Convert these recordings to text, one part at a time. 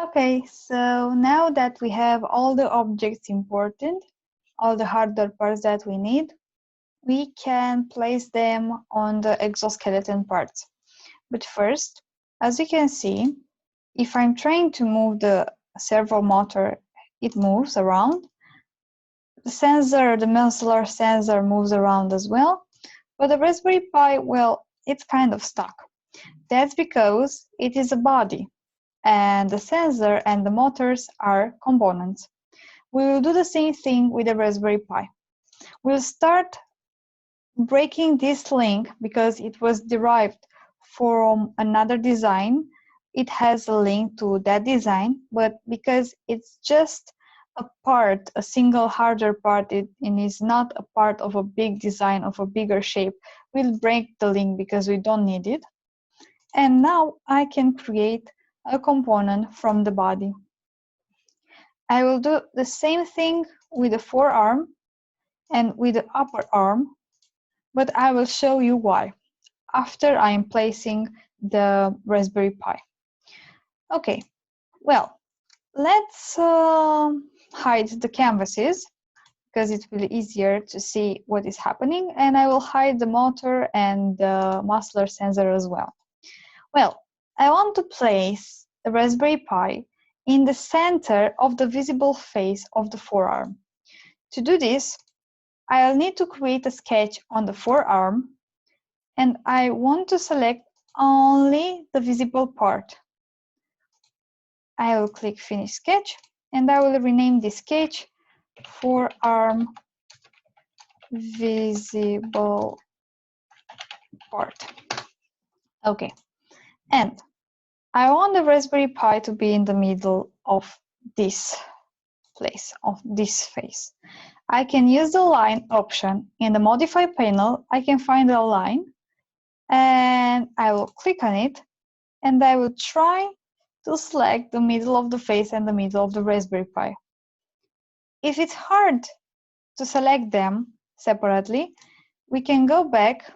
Okay, so now that we have all the objects important, all the hardware parts that we need, we can place them on the exoskeleton parts. But first, as you can see, if I'm trying to move the servo motor, it moves around. The sensor, the muscular sensor moves around as well, but the Raspberry Pi, well, it's kind of stuck. That's because it is a body, and the sensor and the motors are components. We will do the same thing with the Raspberry Pi. We'll start breaking this link because it was derived from another design. It has a link to that design, but because it's just a part, a single hardware part, and is not a part of a big design of a bigger shape, we'll break the link because we don't need it. And now I can create a component from the body. I will do the same thing with the forearm and with the upper arm, but I will show you why after I am placing the Raspberry Pi. Okay, well, let's hide the canvases because it will be easier to see what is happening, and I will hide the motor and the muscular sensor as well. Well, I want to place the Raspberry Pi in the center of the visible face of the forearm. To do this, I'll need to create a sketch on the forearm, and I want to select only the visible part. I will click Finish Sketch, and I will rename this sketch Forearm Visible Part. Okay, and I want the Raspberry Pi to be in the middle of this place, of this face. I can use the line option. In the Modify panel, I can find a line, and I will click on it, and I will try to select the middle of the face and the middle of the Raspberry Pi. If it's hard to select them separately, we can go back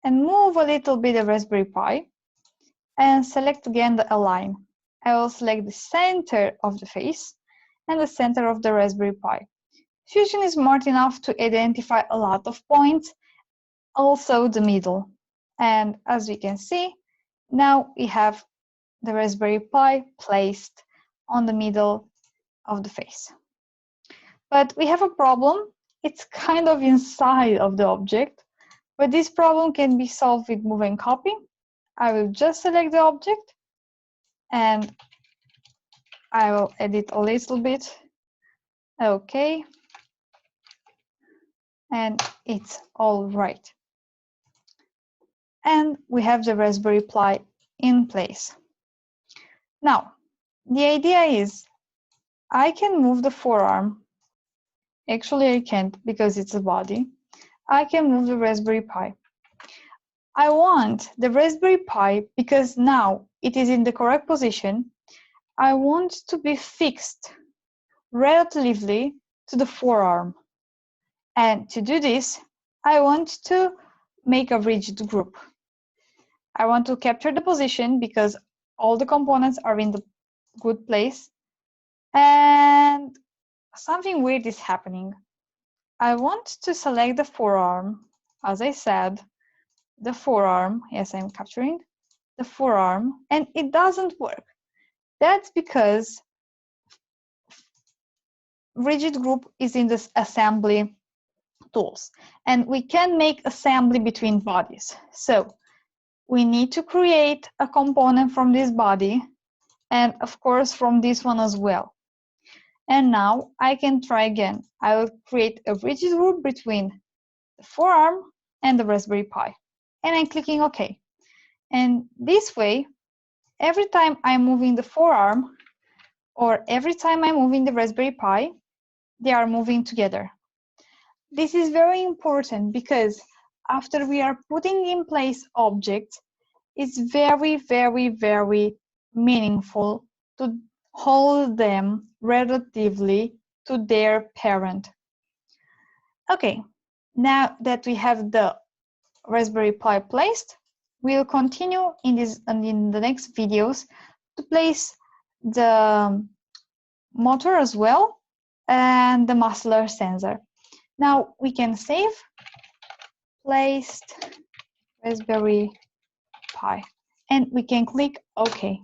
and move a little bit the Raspberry Pi and select again the Align. I will select the center of the face and the center of the Raspberry Pi. Fusion is smart enough to identify a lot of points, also the middle. And as we can see, now we have the Raspberry Pi placed on the middle of the face. But we have a problem. It's kind of inside of the object, but this problem can be solved with Move and Copy. I will just select the object and I will edit a little bit. Okay. And it's all right. And we have the Raspberry Pi in place. Now, the idea is I can move the forearm. Actually, I can't because it's a body. I can move the Raspberry Pi. I want the Raspberry Pi because now it is in the correct position. I want to be fixed relatively to the forearm. And to do this, I want to make a rigid group. I want to capture the position because all the components are in the good place. And something weird is happening. I want to select the forearm, as I said, the forearm, yes, I'm capturing the forearm, and it doesn't work. That's because rigid group is in this assembly tools, and we can make assembly between bodies. So we need to create a component from this body, and of course from this one as well. And now I can try again. I will create a rigid group between the forearm and the Raspberry Pi. And I'm clicking OK. And this way, every time I'm moving the forearm, or every time I'm moving the Raspberry Pi, they are moving together. This is very important because after we are putting in place objects, it's very, very, very meaningful to hold them relatively to their parent. Okay, now that we have the Raspberry Pi placed, we'll continue in the next videos to place the motor as well, and the muscular sensor. Now we can save, placed Raspberry Pi, and we can click OK.